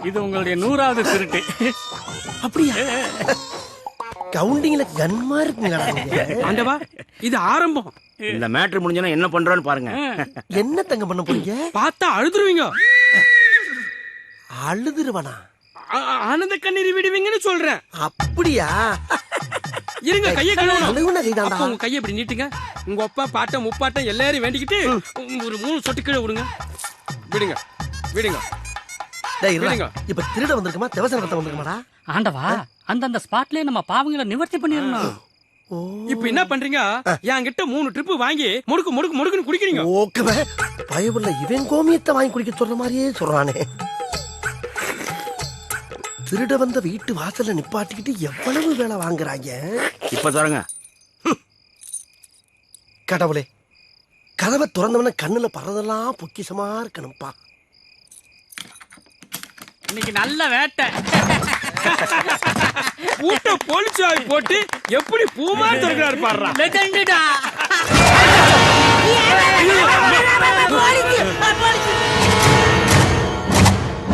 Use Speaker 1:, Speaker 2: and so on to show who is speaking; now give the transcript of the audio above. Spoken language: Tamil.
Speaker 1: இது உங்களுடைய 100வது திருட்டு.
Speaker 2: அப்படியா? கவுண்டிங்ல கன்மா இருக்குங்களா?
Speaker 3: ஆண்டவா, இது ஆரம்பம்.
Speaker 4: இந்த மேட்ரு முடிஞ்சோன்னா என்ன பண்றோன்னு பாருங்க.
Speaker 2: என்ன தங்க பண்ண போறீங்க?
Speaker 3: பார்த்தா அழுதுருவீங்க.
Speaker 2: அழுதுருவனா?
Speaker 3: ஆனந்த கண்ணீர் விடுவீங்கன்னு சொல்றேன்.
Speaker 2: அப்படியா?
Speaker 3: இருங்க, கையை கழுவணும்.
Speaker 2: அழுகுன கைதான்டா.
Speaker 3: அப்ப உங்க கையை இப்படி நீட்டுங்க. உங்க அப்பா பாட்டம் முப்பாட்டம் எல்லாரையும் வேண்டிக்கிட்டு ஒரு 3 சொட்டு கீழே விடுங்க. விடுங்க விடுங்க
Speaker 2: டேய்
Speaker 3: விடுங்க.
Speaker 2: இருடா. இப்ப திருட வந்திருக்குமா தேவசன கத்த வந்திருக்குமாடா?
Speaker 1: ஆண்டவா, அந்தந்த ஸ்பாட்லயே நம்ம பாவங்களை நிவர்த்தி பண்ணிடணும்.
Speaker 3: இப்ப என்ன பண்றீங்க? என்கிட்ட 3 ட்ரிப் வாங்கி முடுக்கு முடுக்கு முடுக்குன்னு குடிக்கிறீங்க.
Speaker 2: ஓகே. பயவுள்ள இவன் கோமியத்தை வாங்கி குடிக்க சொல்ற மாதிரியே சொல்றானே. திருட வந்த வீட்டு வாசல்ல நிப்பாட்டிக்கிட்டு எவ்வளவு வேலை வாங்குறாங்க.
Speaker 4: இப்ப தரங்க.
Speaker 2: கடவுளே, கதவை திறந்தவன கண்ணுல பறதெல்லாம் பொக்கிஷமா இருக்கணும்பா.
Speaker 1: இன்னைக்கு நல்ல வேட்டை.
Speaker 3: பூட்ட போலிச்சாவி போட்டு எப்படி பூமா திறக்கிறாரு பாடுறா.
Speaker 1: லெஜெண்டுடா.